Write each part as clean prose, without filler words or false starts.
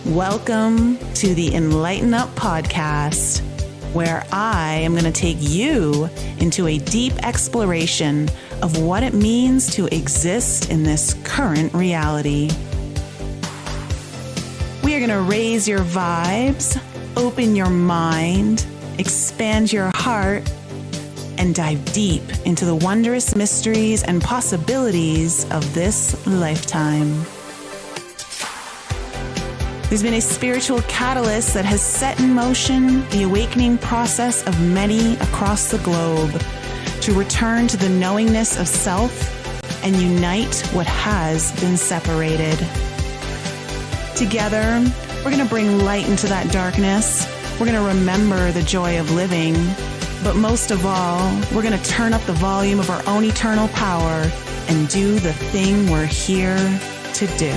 Welcome to the Enlighten Up podcast, where I am going to take you into a deep exploration of what it means to exist in this current reality. We are going to raise your vibes, open your mind, expand your heart, and dive deep into the wondrous mysteries and possibilities of this lifetime. There's been a spiritual catalyst that has set in motion the awakening process of many across the globe to return to the knowingness of self and unite what has been separated. Together, we're going to bring light into that darkness. We're going to remember the joy of living. But most of all, we're going to turn up the volume of our own eternal power and do the thing we're here to do.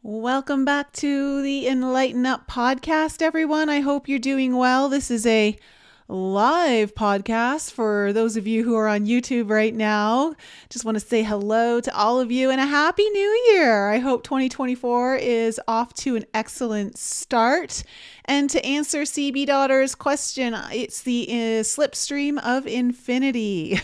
Welcome back to the Enlighten Up podcast, everyone. I hope you're doing well. This is a live podcast for those of you who are on YouTube right now. Just want to say hello to all of you and a happy new year. I hope 2024 is off to an excellent start. And to answer CB Daughter's question, it's the slipstream of infinity.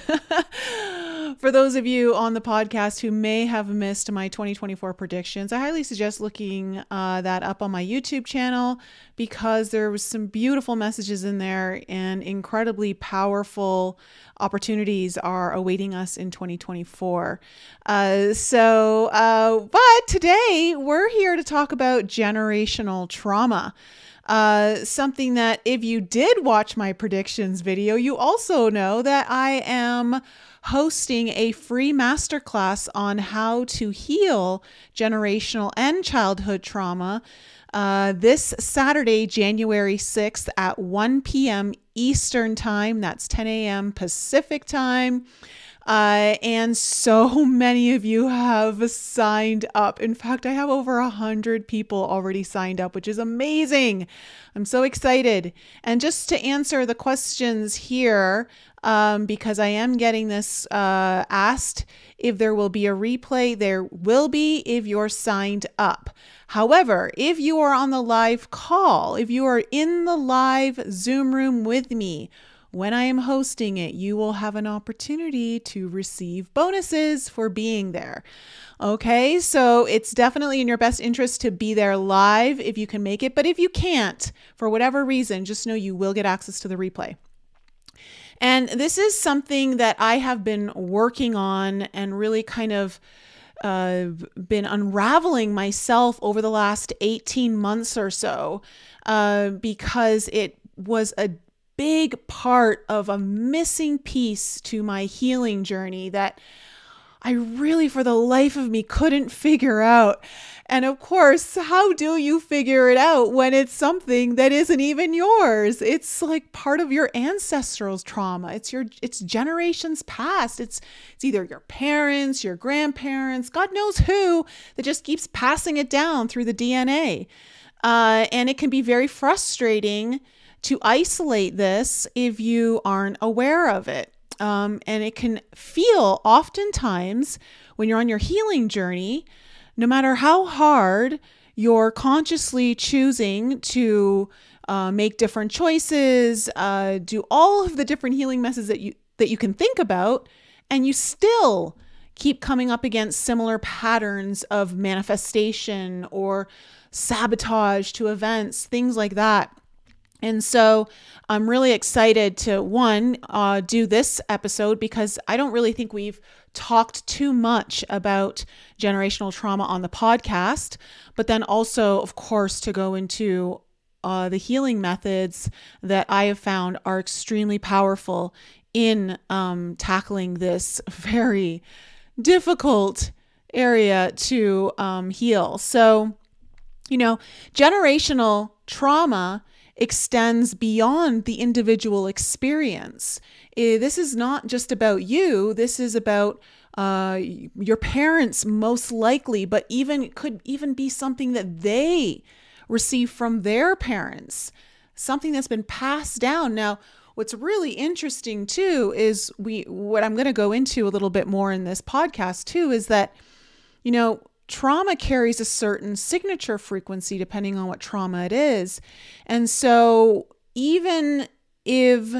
For those of you on the podcast who may have missed my 2024 predictions, I highly suggest looking that up on my YouTube channel because there was some beautiful messages in there and incredibly powerful opportunities are awaiting us in 2024. But today we're here to talk about generational trauma. Something that if you did watch my predictions video, you also know that I am hosting a free masterclass on how to heal generational and childhood trauma this Saturday, January 6th at 1 p.m. Eastern Time. That's 10 a.m. Pacific Time. And so many of you have signed up. In fact, I have over 100 people already signed up, which is amazing. I'm so excited. And just to answer the questions here, because I am getting this asked if there will be a replay. There will be if you're signed up. However, if you are on the live call, if you are in the live Zoom room with me, when I am hosting it, you will have an opportunity to receive bonuses for being there. Okay, so it's definitely in your best interest to be there live if you can make it. But if you can't, for whatever reason, just know you will get access to the replay. And this is something that I have been working on and really kind of been unraveling myself over the last 18 months or so because it was a big part of a missing piece to my healing journey that I really, for the life of me, couldn't figure out. And of course, how do you figure it out when it's something that isn't even yours? It's like part of your ancestral's trauma. It's generations past. It's either your parents, your grandparents, God knows who, that just keeps passing it down through the DNA. And it can be very frustrating to isolate this if you aren't aware of it. And it can feel oftentimes when you're on your healing journey, no matter how hard you're consciously choosing to make different choices, do all of the different healing methods that you can think about, and you still keep coming up against similar patterns of manifestation or sabotage to events, things like that. And so I'm really excited to, do this episode because I don't really think we've talked too much about generational trauma on the podcast, but then also, of course, to go into the healing methods that I have found are extremely powerful in tackling this very difficult area to heal. So, generational trauma extends beyond the individual experience. This is not just about you. This is about your parents, most likely, but it could even be something that they receive from their parents, something that's been passed down. Now, what's really interesting too is what I'm going to go into a little bit more in this podcast too is that, trauma carries a certain signature frequency depending on what trauma it is. And so even if,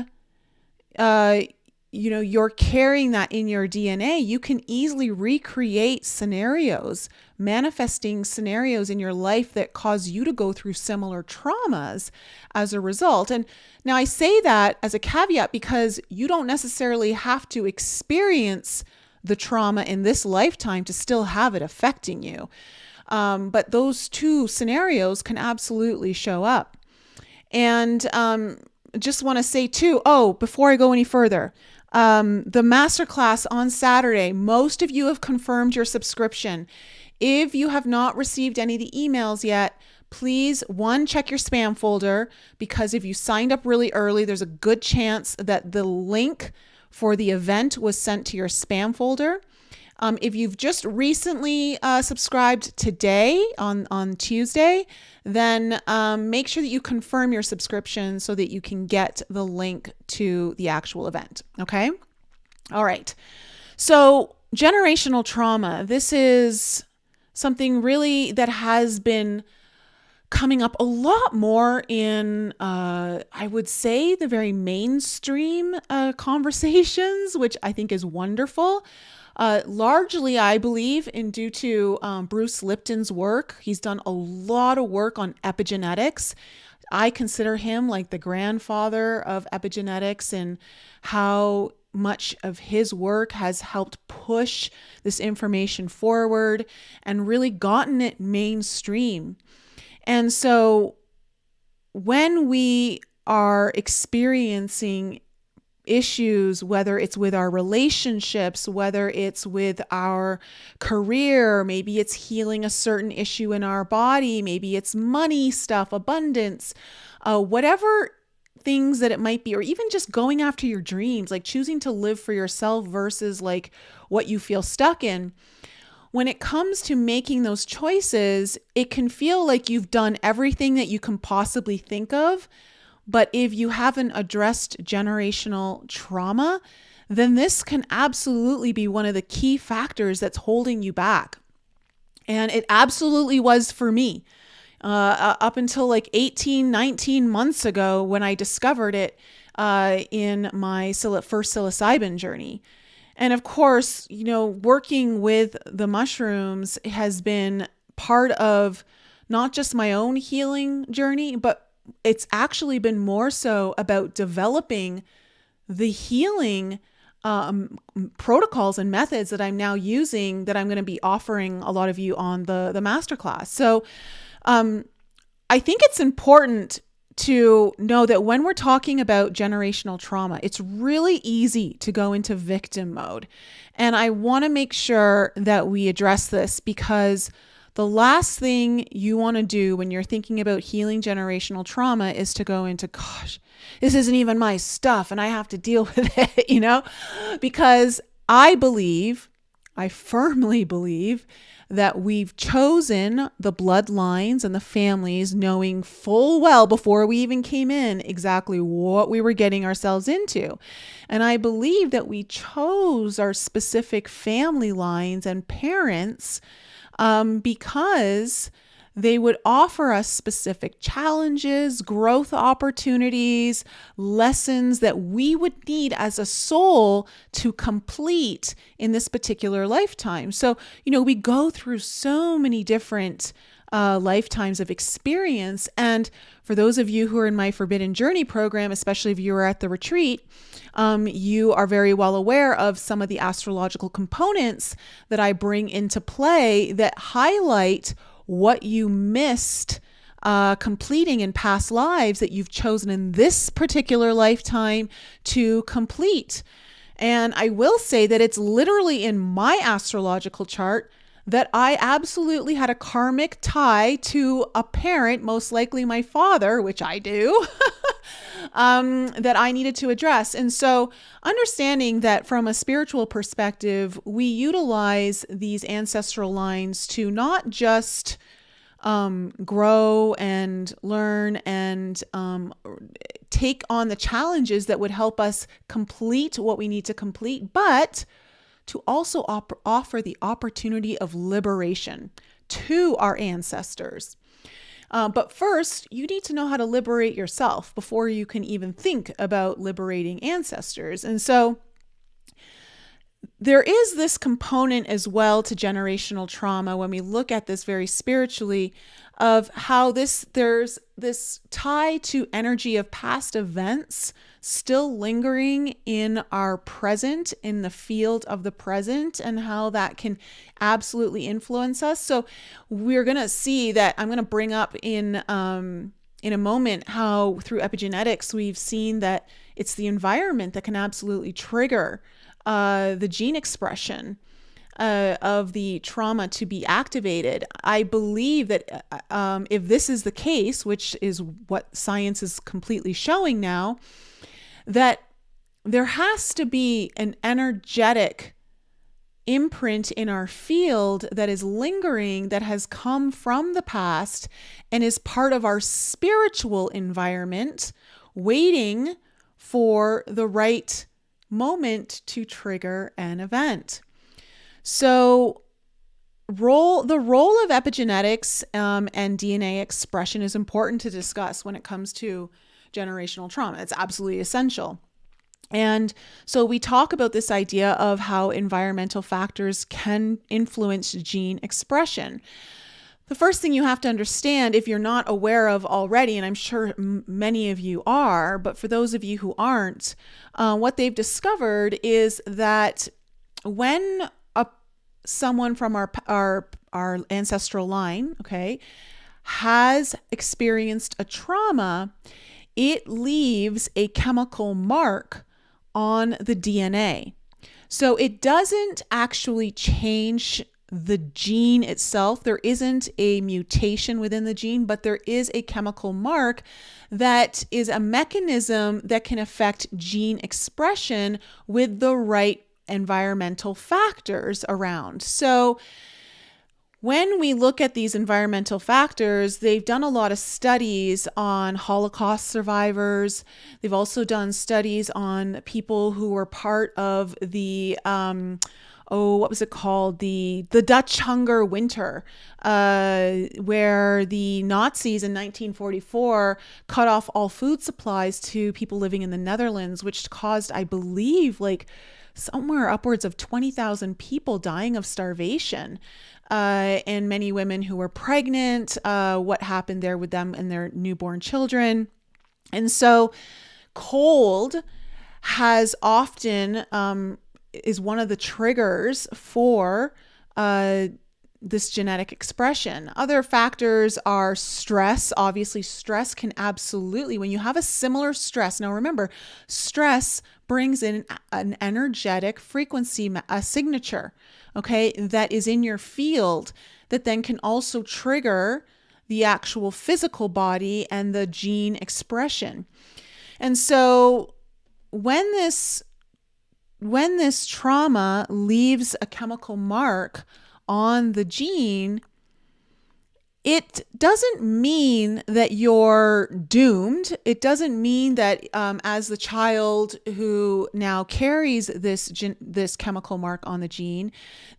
you're carrying that in your DNA, you can easily recreate scenarios, manifesting scenarios in your life that cause you to go through similar traumas as a result. And now I say that as a caveat because you don't necessarily have to experience the trauma in this lifetime to still have it affecting you. But those two scenarios can absolutely show up. And just want to say too, before I go any further, the masterclass on Saturday, most of you have confirmed your subscription. If you have not received any of the emails yet, please, check your spam folder, because if you signed up really early, there's a good chance that the link for the event was sent to your spam folder. If you've just recently subscribed today on Tuesday, then make sure that you confirm your subscription so that you can get the link to the actual event. Okay? All right. So generational trauma, this is something really that has been coming up a lot more in, I would say, the very mainstream conversations, which I think is wonderful. Largely, I believe, due to Bruce Lipton's work. He's done a lot of work on epigenetics. I consider him like the grandfather of epigenetics, and how much of his work has helped push this information forward and really gotten it mainstream. And so when we are experiencing issues, whether it's with our relationships, whether it's with our career, maybe it's healing a certain issue in our body, maybe it's money stuff, abundance, whatever things that it might be, or even just going after your dreams, like choosing to live for yourself versus like what you feel stuck in. When it comes to making those choices, it can feel like you've done everything that you can possibly think of. But if you haven't addressed generational trauma, then this can absolutely be one of the key factors that's holding you back. And it absolutely was for me. Up until like 18, 19 months ago when I discovered it in my first psilocybin journey. And of course, working with the mushrooms has been part of not just my own healing journey, but it's actually been more so about developing the healing protocols and methods that I'm now using, that I'm going to be offering a lot of you on the masterclass. So I think it's important to know that when we're talking about generational trauma, it's really easy to go into victim mode. And I want to make sure that we address this, because the last thing you want to do when you're thinking about healing generational trauma is to go into, gosh, this isn't even my stuff and I have to deal with it, because I firmly believe that we've chosen the bloodlines and the families knowing full well before we even came in exactly what we were getting ourselves into. And I believe that we chose our specific family lines and parents because they would offer us specific challenges, growth opportunities, lessons that we would need as a soul to complete in this particular lifetime. So, we go through so many different lifetimes of experience. And for those of you who are in my Forbidden Journey program, especially if you were at the retreat, you are very well aware of some of the astrological components that I bring into play that highlight what you missed completing in past lives that you've chosen in this particular lifetime to complete. And I will say that it's literally in my astrological chart that I absolutely had a karmic tie to a parent, most likely my father, which I do, that I needed to address. And so understanding that from a spiritual perspective, we utilize these ancestral lines to not just grow and learn and take on the challenges that would help us complete what we need to complete, but to also offer the opportunity of liberation to our ancestors. But first, you need to know how to liberate yourself before you can even think about liberating ancestors. And so there is this component as well to generational trauma when we look at this very spiritually, of how there's this tie to energy of past events still lingering in our present, in the field of the present, and how that can absolutely influence us. So we're going to see that I'm going to bring up in a moment how through epigenetics we've seen that it's the environment that can absolutely trigger the gene expression of the trauma to be activated. I believe that if this is the case, which is what science is completely showing now, that there has to be an energetic imprint in our field that is lingering, that has come from the past and is part of our spiritual environment, waiting for the right moment to trigger an event. So the role of epigenetics and DNA expression is important to discuss when it comes to generational trauma. It's absolutely essential. And so we talk about this idea of how environmental factors can influence gene expression. The first thing you have to understand, if you're not aware of already, and I'm sure many of you are, but for those of you who aren't, what they've discovered is that when someone from our ancestral line, okay, has experienced a trauma, it leaves a chemical mark on the DNA. So it doesn't actually change the gene itself. There isn't a mutation within the gene, but there is a chemical mark that is a mechanism that can affect gene expression with the right environmental factors around. So when we look at these environmental factors, they've done a lot of studies on Holocaust survivors. They've also done studies on people who were part of the what was it called? The Dutch Hunger Winter, where the Nazis in 1944 cut off all food supplies to people living in the Netherlands, which caused, I believe, like somewhere upwards of 20,000 people dying of starvation, and many women who were pregnant, what happened there with them and their newborn children. And so cold has often is one of the triggers for this genetic expression. Other factors are stress. Obviously, stress can absolutely, when you have a similar stress, now remember, stress brings in an energetic frequency, a signature, okay, that is in your field that then can also trigger the actual physical body and the gene expression. And so when this trauma leaves a chemical mark on the gene, it doesn't mean that you're doomed. It doesn't mean that as the child who now carries this chemical mark on the gene,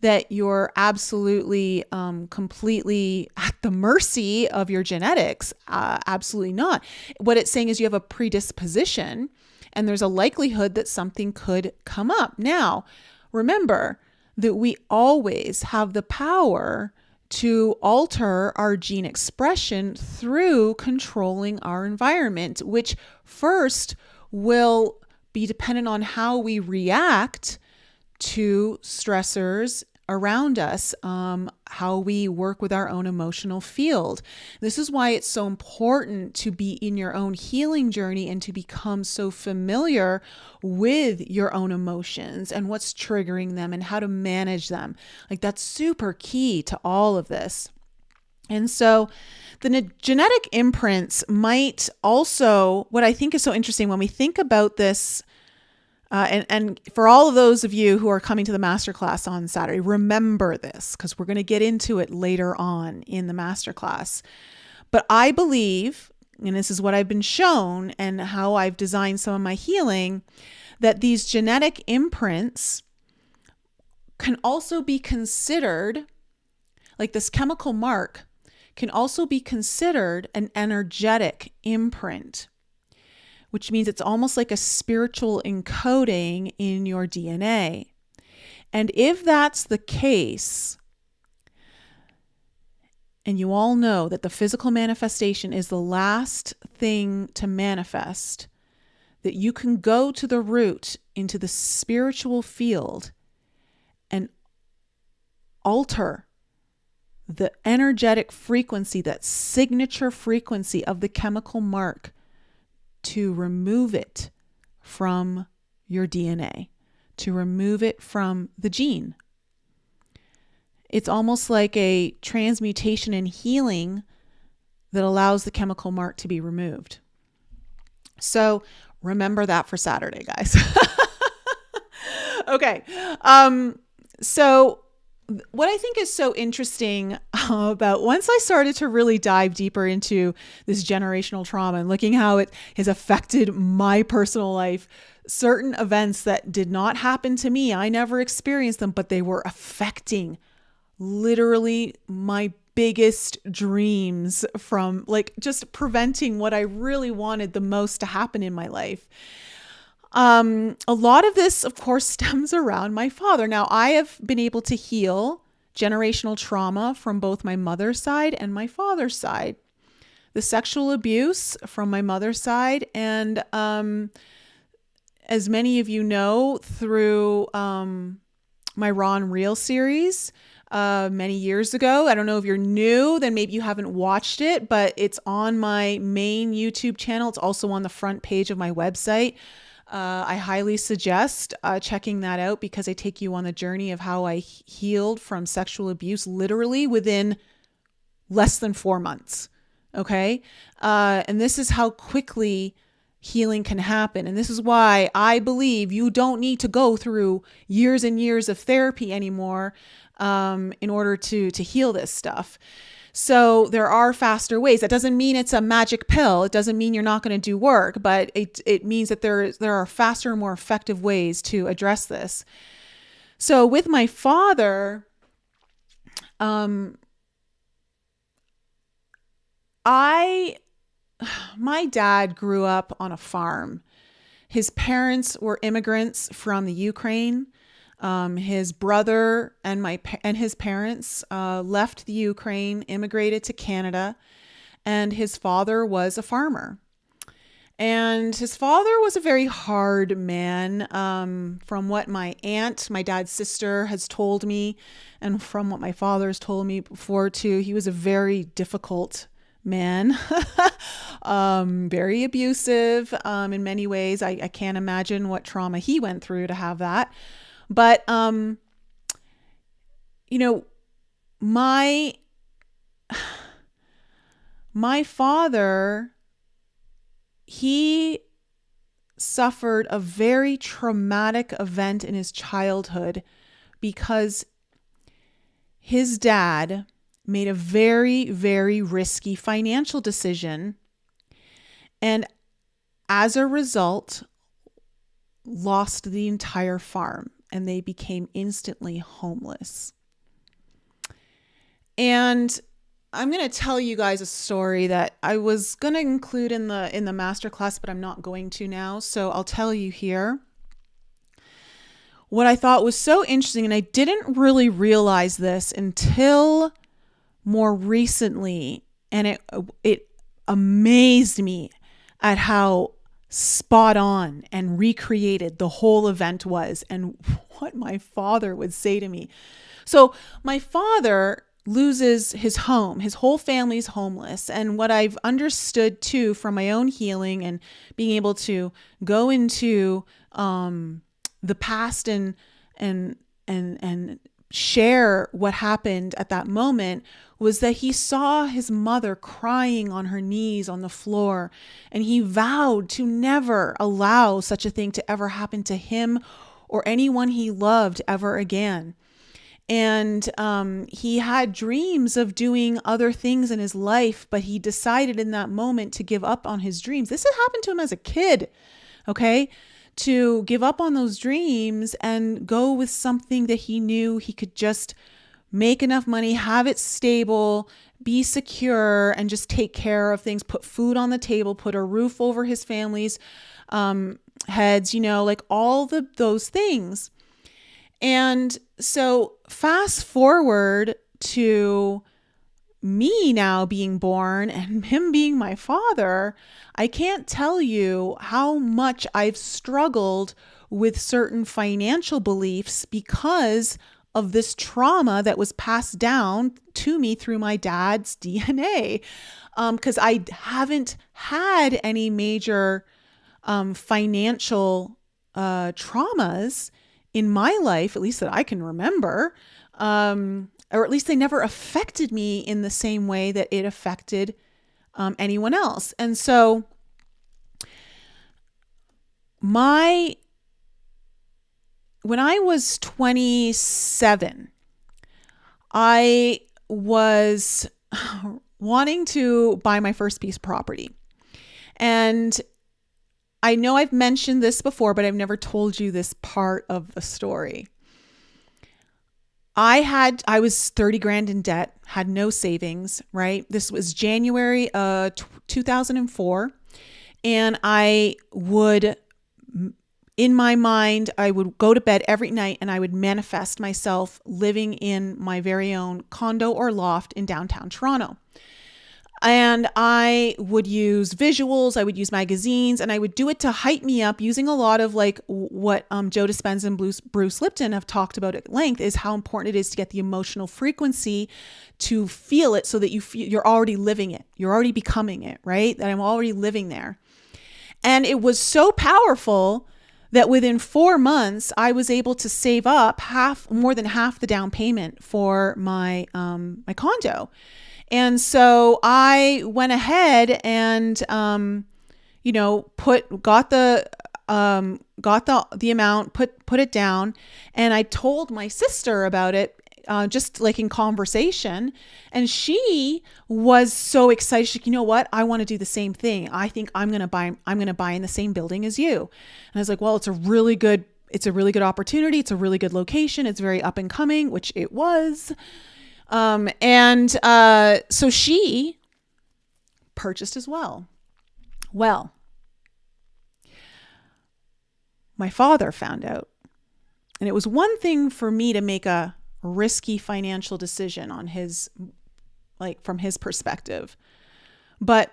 that you're absolutely completely at the mercy of your genetics. Absolutely not. What it's saying is you have a predisposition, and there's a likelihood that something could come up. Now, remember that we always have the power to alter our gene expression through controlling our environment, which first will be dependent on how we react to stressors around us, how we work with our own emotional field. This is why it's so important to be in your own healing journey and to become so familiar with your own emotions and what's triggering them and how to manage them. Like, that's super key to all of this. And so the genetic imprints might also, what I think is so interesting when we think about this, and for all of those of you who are coming to the masterclass on Saturday, remember this, because we're going to get into it later on in the masterclass. But I believe, and this is what I've been shown and how I've designed some of my healing, that these genetic imprints can also be considered, like this chemical mark, can also be considered an energetic imprint, which means it's almost like a spiritual encoding in your DNA. And if that's the case, and you all know that the physical manifestation is the last thing to manifest, that you can go to the root into the spiritual field and alter the energetic frequency, that signature frequency of the chemical mark, to remove it from your DNA, to remove it from the gene. It's almost like a transmutation and healing that allows the chemical mark to be removed. So remember that for Saturday, guys. Okay. So what I think is so interesting about, once I started to really dive deeper into this generational trauma and looking how it has affected my personal life, certain events that did not happen to me, I never experienced them, but they were affecting literally my biggest dreams, from like just preventing what I really wanted the most to happen in my life. A lot of this, of course, stems around my father. Now, I have been able to heal generational trauma from both my mother's side and my father's side. The sexual abuse from my mother's side, and as many of you know, through my Raw and Real series many years ago. I don't know if you're new, then maybe you haven't watched it, but it's on my main YouTube channel. It's also on the front page of my website. I highly suggest checking that out, because I take you on the journey of how I healed from sexual abuse literally within less than 4 months. Okay. And this is how quickly healing can happen. And this is why I believe you don't need to go through years and years of therapy anymore in order to heal this stuff. So there are faster ways. That doesn't mean it's a magic pill. It doesn't mean you're not going to do work, but it means that there are faster and more effective ways to address this. So with my father, my dad grew up on a farm. His parents were immigrants from the Ukraine. His brother and his parents left the Ukraine, immigrated to Canada, and his father was a farmer. And his father was a very hard man, from what my aunt, my dad's sister, has told me, and from what my father's told me before too. He was a very difficult man, very abusive in many ways. I can't imagine what trauma he went through to have that. But, my father, he suffered a very traumatic event in his childhood because his dad made a very, very risky financial decision, and as a result, lost the entire farm. And they became instantly homeless. And I'm going to tell you guys a story that I was going to include in the masterclass, but I'm not going to now. So I'll tell you here. What I thought was so interesting, and I didn't really realize this until more recently, and it amazed me at how spot on and recreated the whole event was and what my father would say to me. So my father loses his home. His whole family's homeless. And what I've understood too from my own healing and being able to go into the past and share what happened at that moment was that he saw his mother crying on her knees on the floor, and he vowed to never allow such a thing to ever happen to him or anyone he loved ever again. And he had dreams of doing other things in his life, but he decided in that moment to give up on his dreams. This had happened to him as a kid, okay? To give up on those dreams and go with something that he knew he could just make enough money, have it stable, be secure, and just take care of things, put food on the table, put a roof over his family's heads, like all those things. And so fast forward to me now being born and him being my father, I can't tell you how much I've struggled with certain financial beliefs because of this trauma that was passed down to me through my dad's DNA. Because I haven't had any major financial traumas in my life, at least that I can remember, or at least they never affected me in the same way that it affected anyone else. And so when I was 27, I was wanting to buy my first piece of property. And I know I've mentioned this before, but I've never told you this part of the story. I was 30 grand in debt, had no savings, right? This was January 2004. And in my mind, I would go to bed every night and I would manifest myself living in my very own condo or loft in downtown Toronto. And I would use visuals, I would use magazines, and I would do it to hype me up using a lot of like what Joe Dispenza and Bruce Lipton have talked about at length is how important it is to get the emotional frequency to feel it so that you're already living it. You're already becoming it, right? That I'm already living there. And it was so powerful that within 4 months, I was able to save up more than half the down payment for my condo. And so I went ahead and, got the amount, put it down, and I told my sister about it, just like in conversation. And she was so excited. She's like, you know what? I want to do the same thing. I think I'm going to buy in the same building as you. And I was like, well, it's a really good opportunity. It's a really good location. It's very up and coming, which it was. So she purchased as well. Well, my father found out, and it was one thing for me to make a risky financial decision on from his perspective, but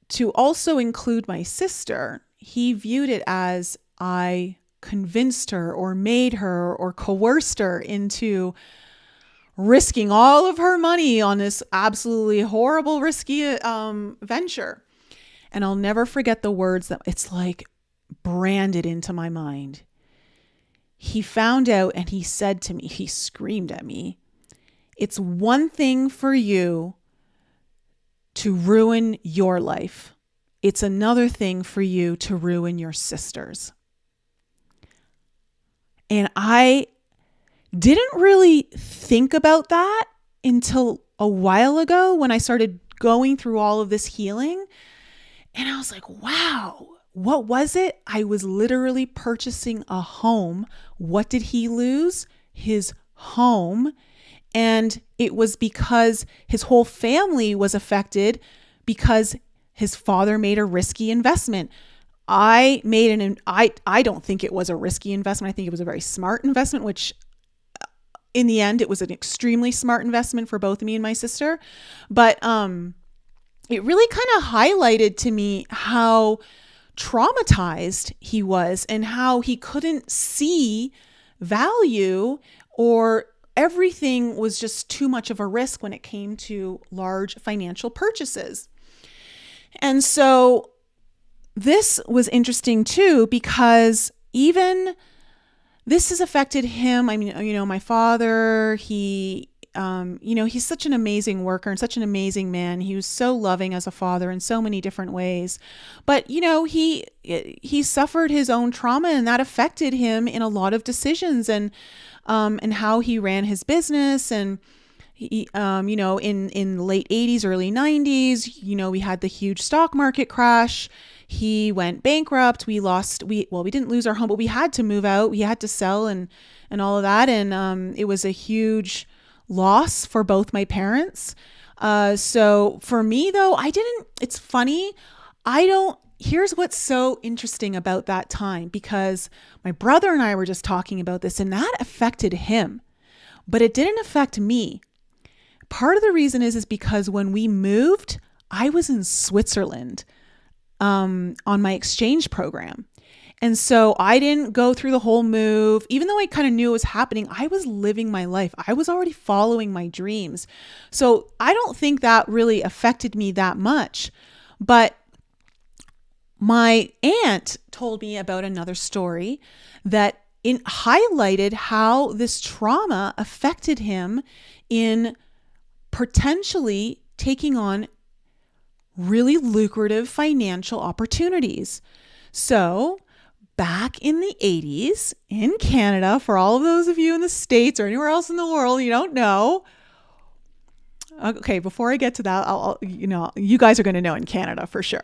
to also include my sister, he viewed it as I convinced her or made her or coerced her into risking all of her money on this absolutely horrible, risky venture. And I'll never forget the words that it's like branded into my mind. He found out and he said to me, he screamed at me, "It's one thing for you to ruin your life. It's another thing for you to ruin your sister's." And I didn't really think about that until a while ago when I started going through all of this healing. And I was like, wow, what was it? I was literally purchasing a home. What did he lose? His home. And it was because his whole family was affected because his father made a risky investment. I don't think it was a risky investment. I think it was a very smart investment, which in the end, it was an extremely smart investment for both me and my sister. But it really kind of highlighted to me how traumatized he was and how he couldn't see value, or everything was just too much of a risk when it came to large financial purchases. And so this was interesting too, because even this has affected him. I mean, my father, he's such an amazing worker and such an amazing man. He was so loving as a father in so many different ways. But, he suffered his own trauma, and that affected him in a lot of decisions and how he ran his business. And he, in the late 80s, early 90s, we had the huge stock market crash. He went bankrupt. We didn't lose our home, but we had to move out. We had to sell and all of that. And it was a huge loss for both my parents. So for me though, it's funny. Here's what's so interesting about that time, because my brother and I were just talking about this, and that affected him, but it didn't affect me. Part of the reason is because when we moved, I was in Switzerland, on my exchange program. And so I didn't go through the whole move. Even though I kind of knew it was happening, I was living my life. I was already following my dreams. So I don't think that really affected me that much. But my aunt told me about another story that highlighted how this trauma affected him in potentially taking on really lucrative financial opportunities. So back in the 80s in Canada, for all of those of you in the States or anywhere else in the world you don't know. Okay, before I get to that, you guys are going to know in Canada for sure.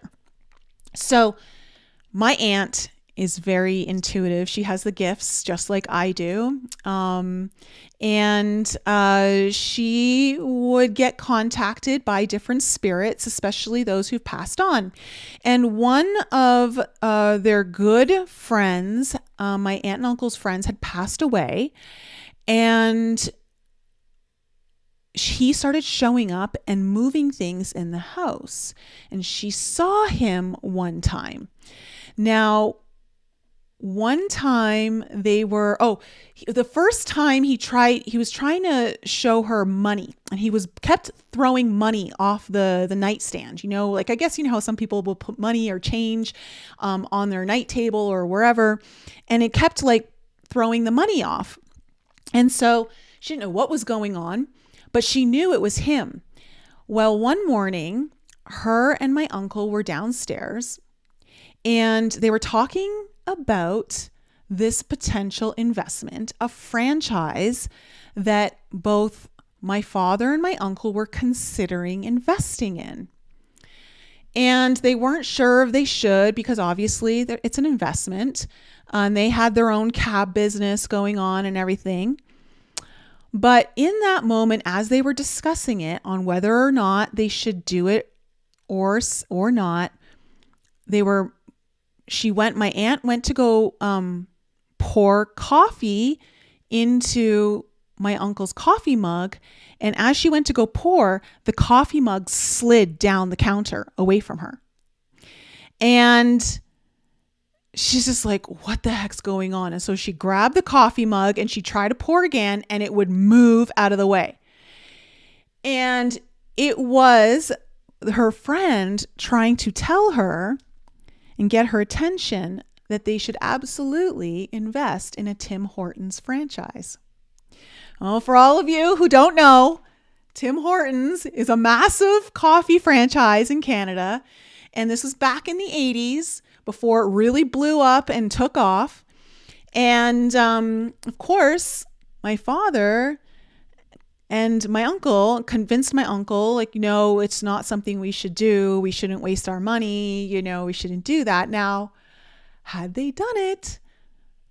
So my aunt is very intuitive. She has the gifts just like I do. And she would get contacted by different spirits, especially those who've passed on. And one of their good friends, my aunt and uncle's friends, had passed away. And he started showing up and moving things in the house. And she saw him one time. Now, one time the first time he was trying to show her money, and he kept throwing money off the nightstand. I guess, how some people will put money or change on their night table or wherever. And it kept throwing the money off. And so she didn't know what was going on, but she knew it was him. Well, one morning, her and my uncle were downstairs, and they were talking about this potential investment, a franchise that both my father and my uncle were considering investing in. And they weren't sure if they should, because obviously it's an investment. They had their own cab business going on and everything. But in that moment, as they were discussing it on whether or not they should do it or not, my aunt went to go pour coffee into my uncle's coffee mug. And as she went to go pour, the coffee mug slid down the counter away from her. And she's just like, what the heck's going on? And so she grabbed the coffee mug and she tried to pour again, and it would move out of the way. And it was her friend trying to tell her and get her attention that they should absolutely invest in a Tim Hortons franchise. Oh, for all of you who don't know, Tim Hortons is a massive coffee franchise in Canada. And this was back in the 80s before it really blew up and took off. And of course, my father and my uncle convinced my uncle, it's not something we should do. We shouldn't waste our money. We shouldn't do that. Now, had they done it,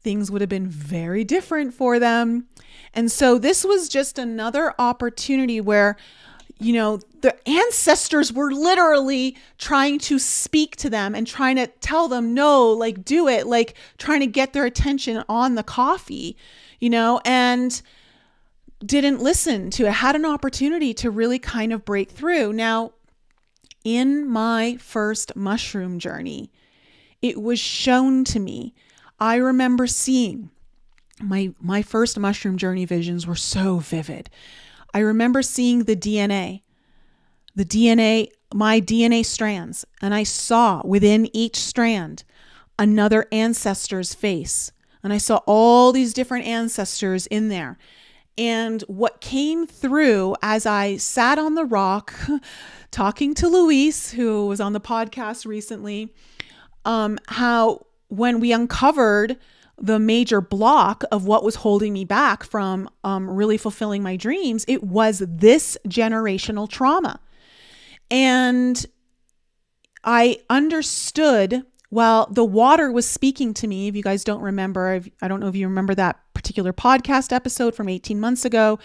things would have been very different for them. And so this was just another opportunity where, the ancestors were literally trying to speak to them and trying to tell them, no, do it, trying to get their attention on the coffee, and didn't listen to it, had an opportunity to really kind of break through. Now, in my first mushroom journey. It was shown to me. I remember seeing my first mushroom journey visions were so vivid. I remember seeing the DNA, my DNA strands, and I saw within each strand another ancestor's face. And I saw all these different ancestors in there. And what came through as I sat on the rock talking to Luis, who was on the podcast recently, how when we uncovered the major block of what was holding me back from really fulfilling my dreams, it was this generational trauma. And I understood, well, the water was speaking to me. If you guys don't remember, I don't know if you remember that particular podcast episode from 18 months ago,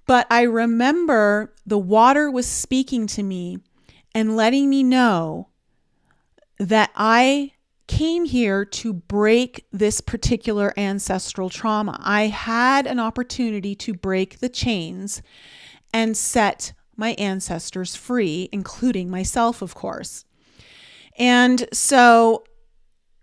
but I remember the water was speaking to me and letting me know that I came here to break this particular ancestral trauma. I had an opportunity to break the chains and set my ancestors free, including myself, of course. And so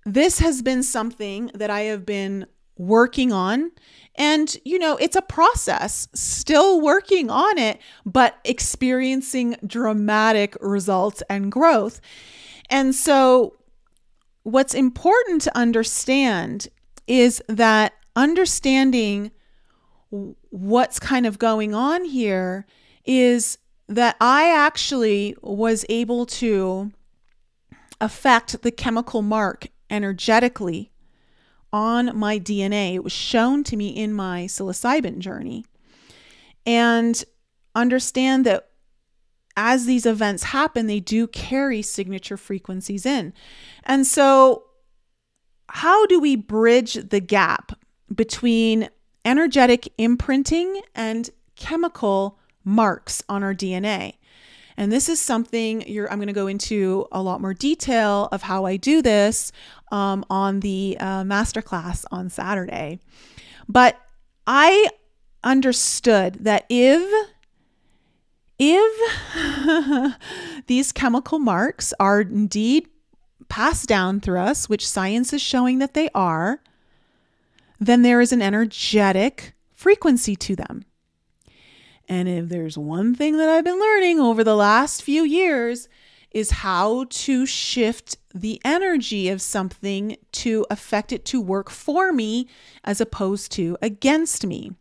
this has been something that I have been working on. And, it's a process, still working on it, but experiencing dramatic results and growth. And so what's important to understand is that understanding what's kind of going on here is that I actually was able to affect the chemical mark energetically on my DNA. It was shown to me in my psilocybin journey. And understand that as these events happen, they do carry signature frequencies in. And so how do we bridge the gap between energetic imprinting and chemical marks on our DNA? And this is something I'm going to go into a lot more detail of how I do this on the masterclass on Saturday. But I understood that if these chemical marks are indeed passed down through us, which science is showing that they are, then there is an energetic frequency to them. And if there's one thing that I've been learning over the last few years is how to shift the energy of something to affect it to work for me as opposed to against me.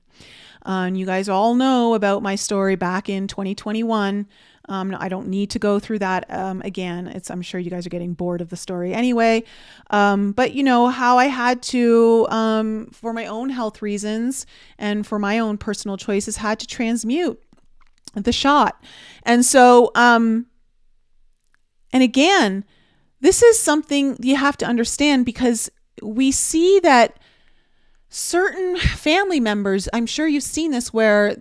And you guys all know about my story back in 2021. I don't need to go through that again. I'm sure you guys are getting bored of the story anyway. But how I had to, for my own health reasons and for my own personal choices, had to transmute the shot. And so, and again, this is something you have to understand because we see that certain family members, I'm sure you've seen this where,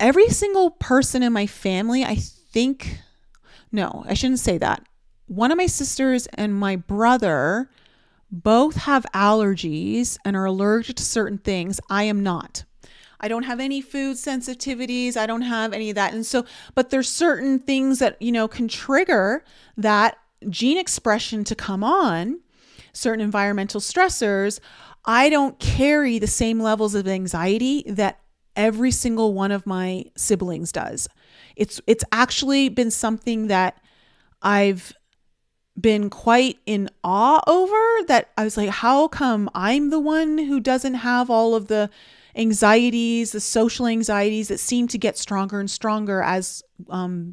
every single person in my family, no, I shouldn't say that. One of my sisters and my brother both have allergies and are allergic to certain things. I am not. I don't have any food sensitivities. I don't have any of that. And so, but there's certain things that, can trigger that gene expression to come on, certain environmental stressors. I don't carry the same levels of anxiety that every single one of my siblings does. It's actually been something that I've been quite in awe over, that I was like, how come I'm the one who doesn't have all of the anxieties, the social anxieties that seem to get stronger and stronger as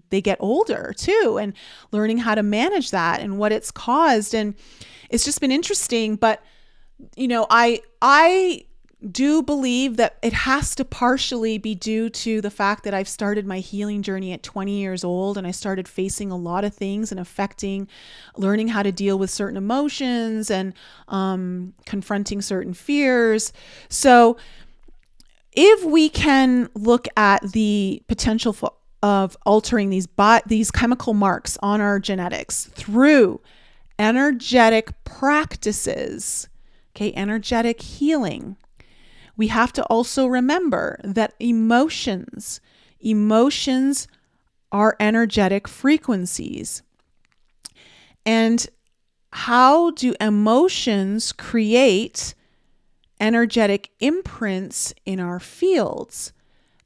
they get older too, and learning how to manage that and what it's caused. And it's just been interesting, but I do believe that it has to partially be due to the fact that I've started my healing journey at 20 years old, and I started facing a lot of things and learning how to deal with certain emotions and confronting certain fears. So if we can look at the potential of altering these chemical marks on our genetics through energetic practices, energetic healing, we have to also remember that emotions our energetic frequencies. And how do emotions create energetic imprints in our fields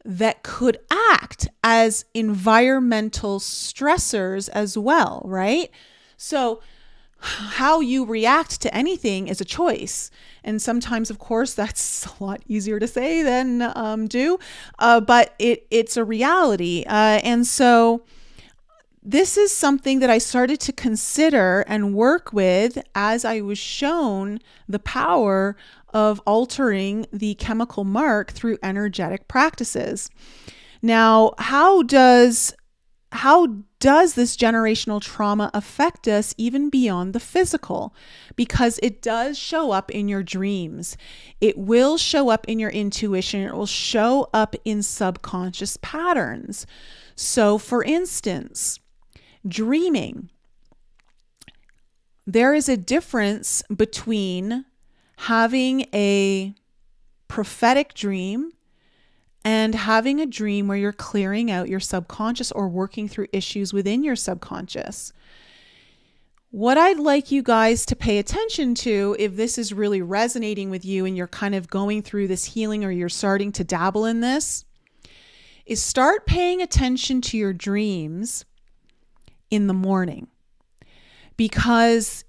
that could act as environmental stressors as well, right? So how you react to anything is a choice. And sometimes, of course, that's a lot easier to say than do, but it's a reality. And so this is something that I started to consider and work with as I was shown the power of altering the chemical mark through energetic practices. Now, how does this generational trauma affect us even beyond the physical? Because it does show up in your dreams. It will show up in your intuition. It will show up in subconscious patterns. So, for instance, dreaming. There is a difference between having a prophetic dream and having a dream where you're clearing out your subconscious or working through issues within your subconscious. What I'd like you guys to pay attention to, if this is really resonating with you and you're kind of going through this healing or you're starting to dabble in this, is start paying attention to your dreams in the morning, because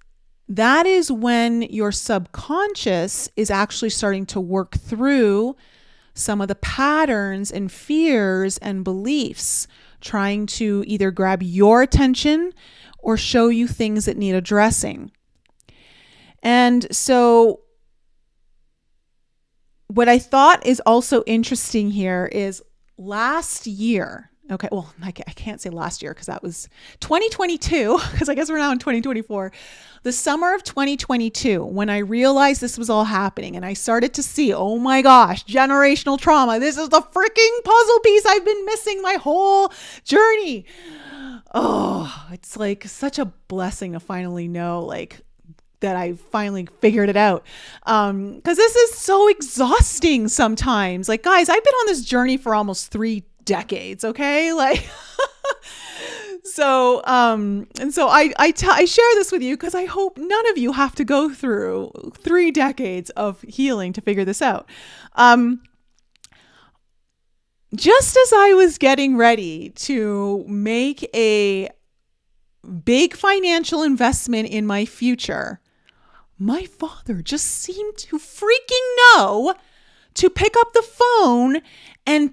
that is when your subconscious is actually starting to work through some of the patterns and fears and beliefs, trying to either grab your attention or show you things that need addressing. And so what I thought is also interesting here is last year. Okay, well, I can't say last year because that was 2022, because I guess we're now in 2024. The summer of 2022, when I realized this was all happening and I started to see, oh my gosh, generational trauma. This is the freaking puzzle piece I've been missing my whole journey. Oh, it's like such a blessing to finally know, like, that I finally figured it out. Because this is so exhausting sometimes. Like, guys, I've been on this journey for almost 3 decades. Okay. Like, so, and so I share this with you because I hope none of you have to go through 3 decades of healing to figure this out. Just as I was getting ready to make a big financial investment in my future, my father just seemed to freaking know to pick up the phone and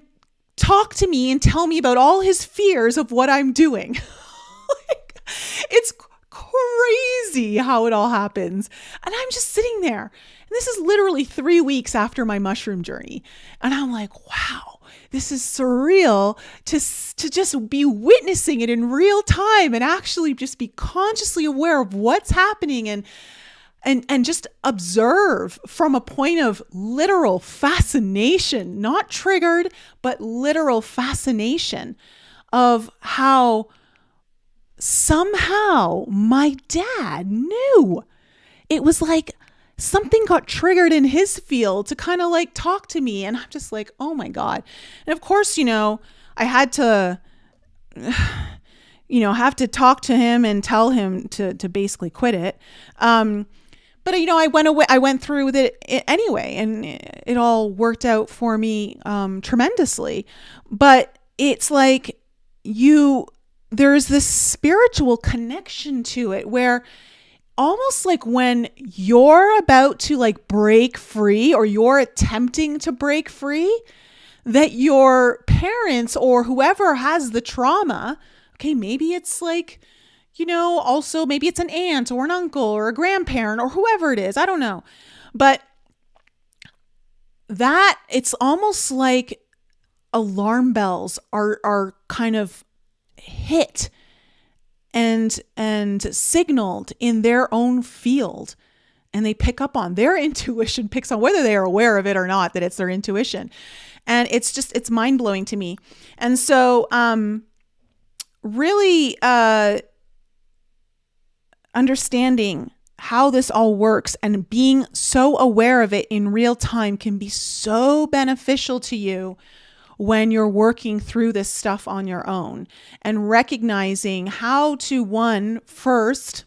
talk to me and tell me about all his fears of what I'm doing. Like, it's crazy how it all happens. And I'm just sitting there. And this is literally 3 weeks after my mushroom journey. And I'm like, wow, this is surreal to just be witnessing it in real time and actually just be consciously aware of what's happening and just observe from a point of literal fascination, not triggered, but literal fascination of how somehow my dad knew. It was like something got triggered in his field to kind of like talk to me. And I'm just like, oh my God. And of course, I had to, have to talk to him and tell him to basically quit it. But, I went through with it anyway, and it all worked out for me tremendously. But it's like there's this spiritual connection to it where almost like when you're about to like break free or you're attempting to break free, that your parents or whoever has the trauma, okay, maybe it's like, also maybe it's an aunt or an uncle or a grandparent or whoever it is. I don't know. But that it's almost like alarm bells are kind of hit and signaled in their own field. And they pick up on their intuition, picks on whether they are aware of it or not, that it's their intuition. And it's mind blowing to me. And so, really, understanding how this all works and being so aware of it in real time can be so beneficial to you when you're working through this stuff on your own, and recognizing how to, first,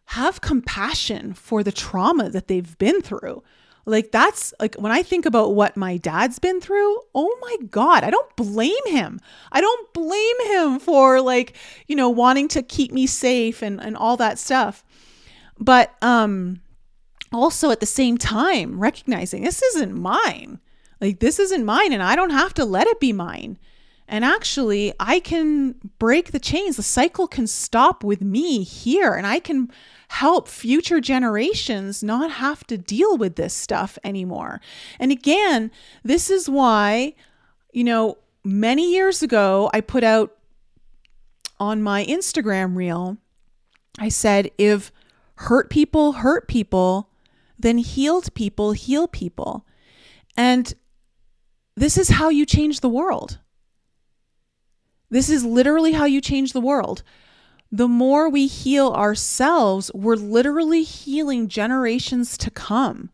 have compassion for the trauma that they've been through. Like, that's like, when I think about what my dad's been through, oh my God, I don't blame him. I don't blame him for, like, wanting to keep me safe and all that stuff. But also at the same time, recognizing this isn't mine. Like, this isn't mine, and I don't have to let it be mine. And actually, I can break the chains. The cycle can stop with me here, and I can help future generations not have to deal with this stuff anymore. And again, this is why, many years ago, I put out on my Instagram reel, I said, if hurt people, then healed people heal people. And this is how you change the world. This is literally how you change the world. The more we heal ourselves, we're literally healing generations to come,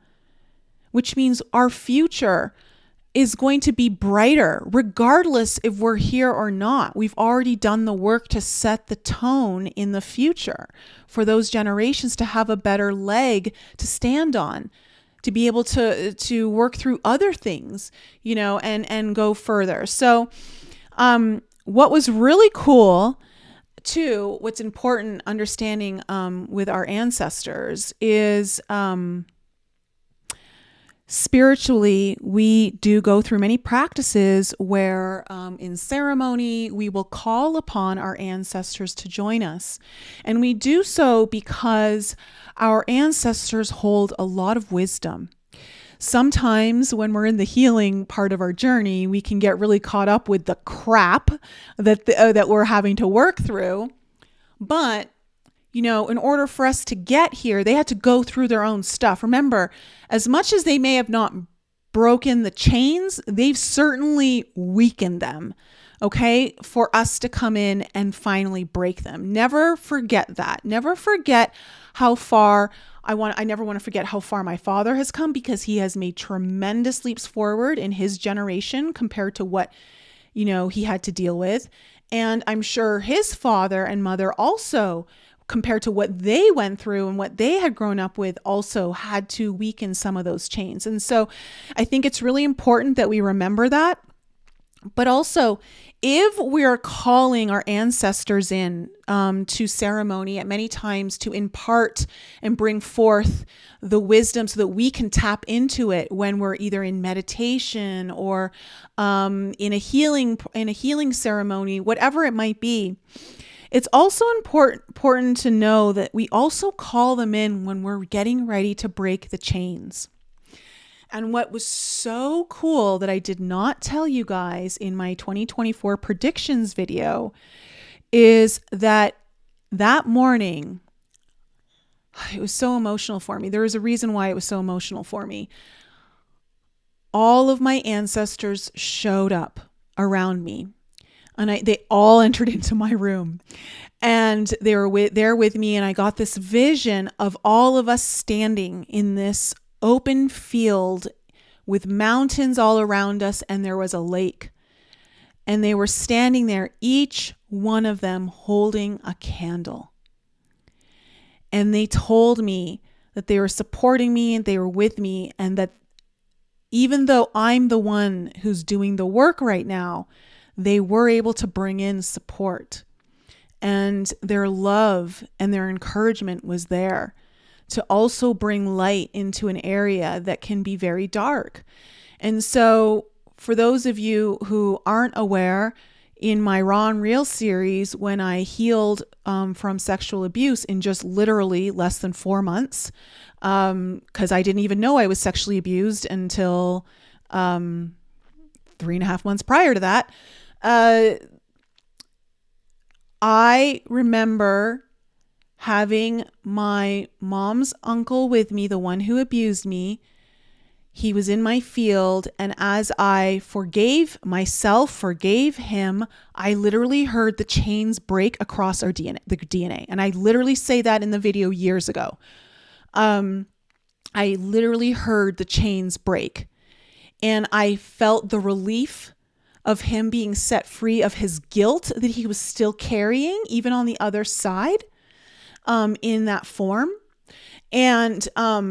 which means our future is going to be brighter, regardless if we're here or not. We've already done the work to set the tone in the future for those generations to have a better leg to stand on, to be able to work through other things, and go further. So, what was really cool too, what's important understanding with our ancestors is spiritually, we do go through many practices where in ceremony, we will call upon our ancestors to join us. And we do so because our ancestors hold a lot of wisdom. Sometimes when we're in the healing part of our journey, we can get really caught up with the crap that we're having to work through. But, in order for us to get here, they had to go through their own stuff. Remember, as much as they may have not broken the chains, they've certainly weakened them, okay, for us to come in and finally break them. Never forget that. Never forget how far I never want to forget how far my father has come, because he has made tremendous leaps forward in his generation compared to what, he had to deal with. And I'm sure his father and mother also, compared to what they went through and what they had grown up with, also had to weaken some of those chains. And so I think it's really important that we remember that. But also, if we're calling our ancestors in to ceremony at many times to impart and bring forth the wisdom so that we can tap into it when we're either in meditation or in a healing ceremony, whatever it might be, it's also important to know that we also call them in when we're getting ready to break the chains. And what was so cool that I did not tell you guys in my 2024 predictions video is that morning, it was so emotional for me. There was a reason why it was so emotional for me. All of my ancestors showed up around me, and they all entered into my room, and they were there with me. And I got this vision of all of us standing in this open field with mountains all around us, and there was a lake, and they were standing there, each one of them holding a candle. And they told me that they were supporting me and they were with me, and that even though I'm the one who's doing the work right now, they were able to bring in support, and their love and their encouragement was there to also bring light into an area that can be very dark. And so for those of you who aren't aware, in my Raw and Real series, when I healed from sexual abuse in just literally less than 4 months, because I didn't even know I was sexually abused until 3.5 months prior to that, I remember having my mom's uncle with me, the one who abused me. He was in my field, and as I forgave myself, forgave him, I literally heard the chains break across our DNA. And I literally say that in the video years ago. I literally heard the chains break, and I felt the relief of him being set free of his guilt that he was still carrying, even on the other side, in that form. And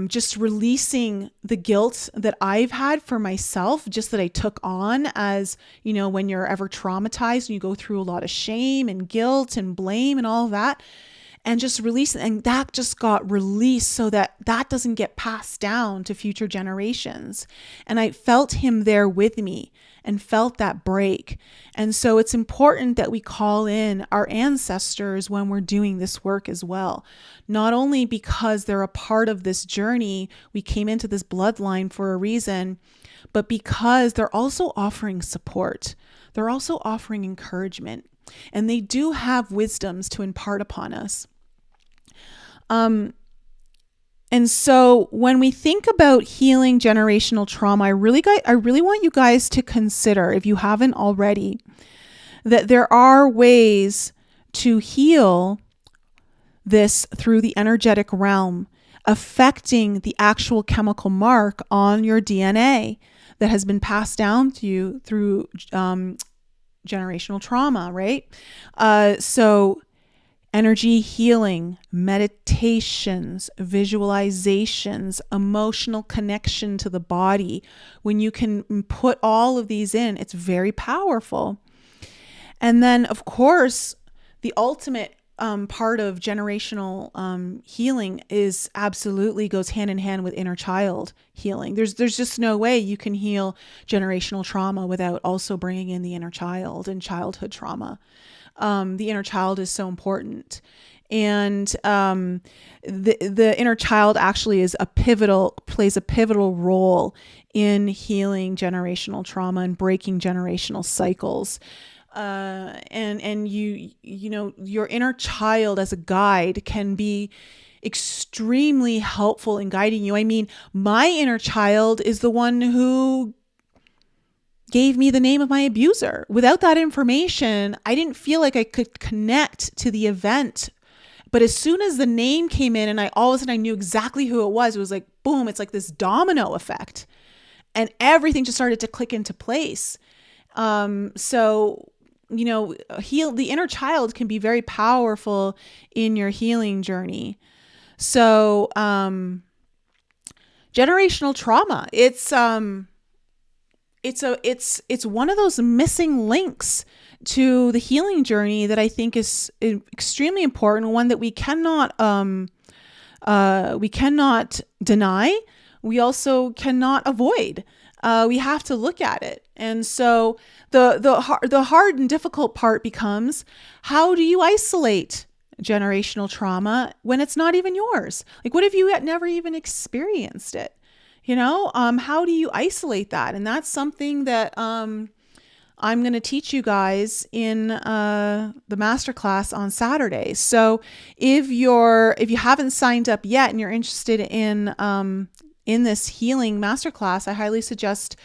just releasing the guilt that I've had for myself, just that I took on as, you know, when you're ever traumatized and you go through a lot of shame and guilt and blame and all of that, and just release it. And that just got released so that that doesn't get passed down to future generations. And I felt him there with me and felt that break. And so it's important that we call in our ancestors when we're doing this work as well. Not only because they're a part of this journey, we came into this bloodline for a reason, but because they're also offering support. They're also offering encouragement, and they do have wisdoms to impart upon us. And so when we think about healing generational trauma, I really want you guys to consider, if you haven't already, that there are ways to heal this through the energetic realm, affecting the actual chemical mark on your DNA that has been passed down to you through generational trauma, right? So energy healing, meditations, visualizations, emotional connection to the body. When you can put all of these in, it's very powerful. And then, of course, the ultimate part of generational healing is absolutely goes hand in hand with inner child healing. There's just no way you can heal generational trauma without also bringing in the inner child and childhood trauma. The inner child is so important. And the inner child actually plays a pivotal role in healing generational trauma and breaking generational cycles. And you know, your inner child as a guide can be extremely helpful in guiding you. I mean, my inner child is the one who gave me the name of my abuser. Without that information, I didn't feel like I could connect to the event. But as soon as the name came in and all of a sudden I knew exactly who it was like, boom, it's like this domino effect. And everything just started to click into place. So, you know, the inner child can be very powerful in your healing journey. So, generational trauma, it's one of those missing links to the healing journey that I think is extremely important, one that we cannot deny. We also cannot avoid. We have to look at it. And so the hard and difficult part becomes, how do you isolate generational trauma when it's not even yours? Like, what if you had never even experienced it? You know, how do you isolate that? And that's something that I'm going to teach you guys in the masterclass on Saturday. So if you haven't signed up yet and you're interested in this healing masterclass, I highly suggest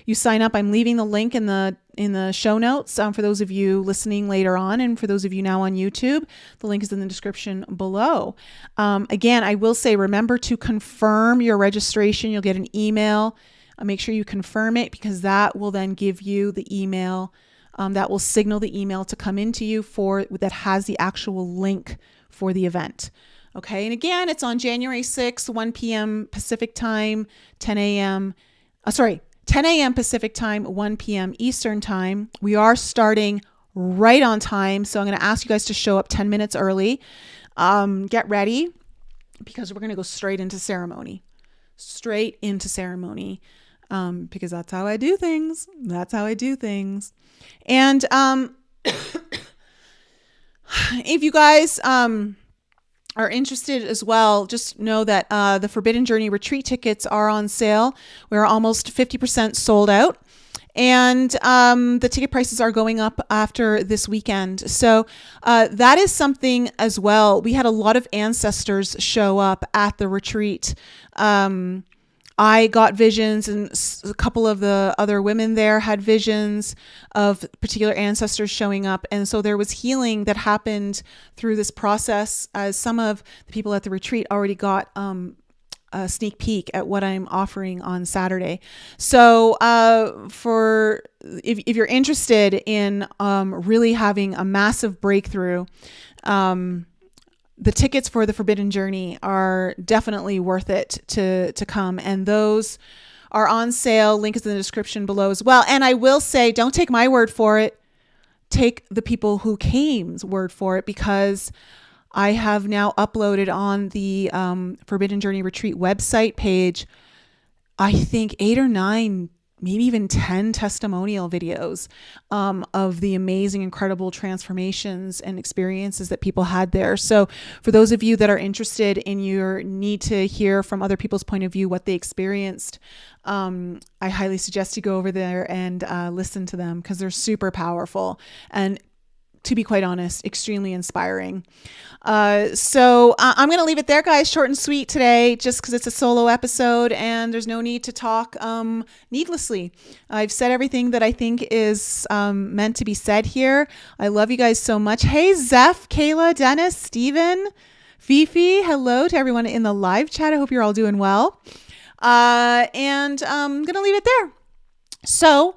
you sign up. I'm leaving the link in the show notes for those of you listening later on, and for those of you now on YouTube, the link is in the description below. Again, I will say, remember to confirm your registration. You'll get an email. Make sure you confirm it, because that will then give you the email. That will signal the email to come into you that has the actual link for the event. Okay. And again, it's on January 6th, 1 p.m. Pacific time, 10 a.m. Pacific time, 1 p.m. Eastern time. We are starting right on time. So I'm going to ask you guys to show up 10 minutes early. Get ready, because we're going to go straight into ceremony. Because that's how I do things. And if you guys are interested as well, just know that the Forbidden Journey retreat tickets are on sale. We're almost 50% sold out. And the ticket prices are going up after this weekend. So that is something as well. We had a lot of ancestors show up at the retreat. I got visions, and a couple of the other women there had visions of particular ancestors showing up. And so there was healing that happened through this process, as some of the people at the retreat already got a sneak peek at what I'm offering on Saturday. So if you're interested in really having a massive breakthrough, the tickets for the Forbidden Journey are definitely worth it to come. And those are on sale. Link is in the description below as well. And I will say, don't take my word for it. Take the people who came's word for it, because I have now uploaded on the Forbidden Journey Retreat website page, I think 8 or 9, maybe even 10 testimonial videos of the amazing, incredible transformations and experiences that people had there. So for those of you that are interested in your need to hear from other people's point of view, what they experienced, I highly suggest you go over there and listen to them, because they're super powerful and, to be quite honest, extremely inspiring. So I'm going to leave it there, guys. Short and sweet today, just because it's a solo episode and there's no need to talk needlessly. I've said everything that I think is meant to be said here. I love you guys so much. Hey, Zeph, Kayla, Dennis, Steven, Fifi. Hello to everyone in the live chat. I hope you're all doing well. And I'm going to leave it there. So,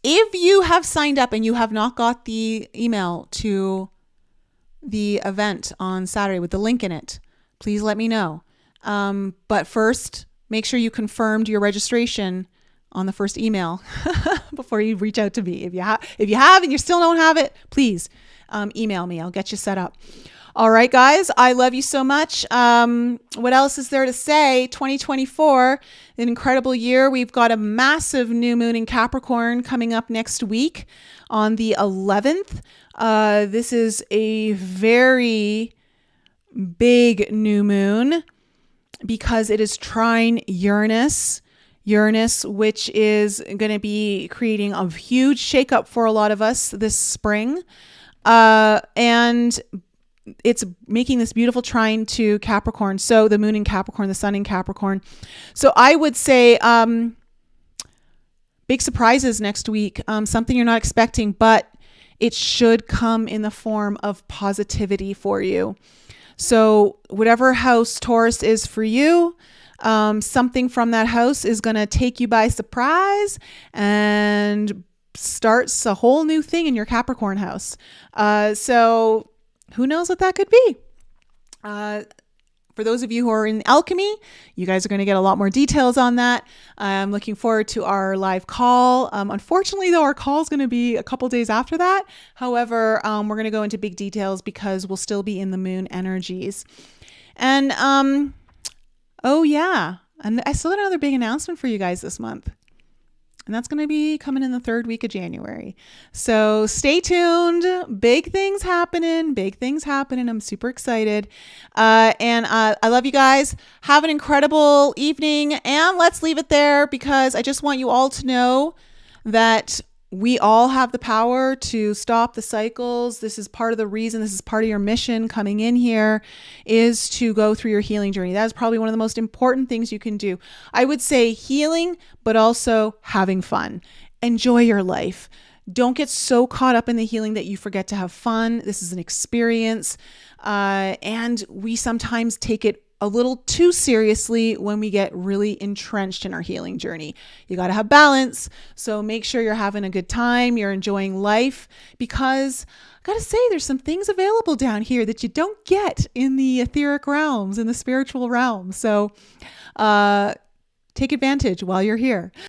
if you have signed up and you have not got the email to the event on Saturday with the link in it, please let me know. But first, make sure you confirmed your registration on the first email before you reach out to me. If you have and you still don't have it, please email me. I'll get you set up. All right, guys, I love you so much. What else is there to say? 2024, an incredible year. We've got a massive new moon in Capricorn coming up next week on the 11th. This is a very big new moon because it is trine Uranus. Uranus, which is going to be creating a huge shakeup for a lot of us this spring. And it's making this beautiful trine to Capricorn. So the moon in Capricorn, the sun in Capricorn. So I would say big surprises next week, something you're not expecting, but it should come in the form of positivity for you. So whatever house Taurus is for you, something from that house is going to take you by surprise and starts a whole new thing in your Capricorn house. So who knows what that could be? For those of you who are in alchemy, you guys are going to get a lot more details on that. I'm looking forward to our live call. Unfortunately, though, our call is going to be a couple days after that. However, we're going to go into big details because we'll still be in the moon energies. And, oh yeah, and I still got another big announcement for you guys this month. And that's going to be coming in the 3rd week of January. So stay tuned. Big things happening. I'm super excited. And I love you guys. Have an incredible evening. And let's leave it there, because I just want you all to know that we all have the power to stop the cycles. This is part of the reason, this is part of your mission coming in here, is to go through your healing journey. That is probably one of the most important things you can do. I would say healing, but also having fun. Enjoy your life. Don't get so caught up in the healing that you forget to have fun. This is an experience. And we sometimes take it a little too seriously when we get really entrenched in our healing journey. You got to have balance. So make sure you're having a good time. You're enjoying life, because I got to say, there's some things available down here that you don't get in the etheric realms, in the spiritual realm. So take advantage while you're here.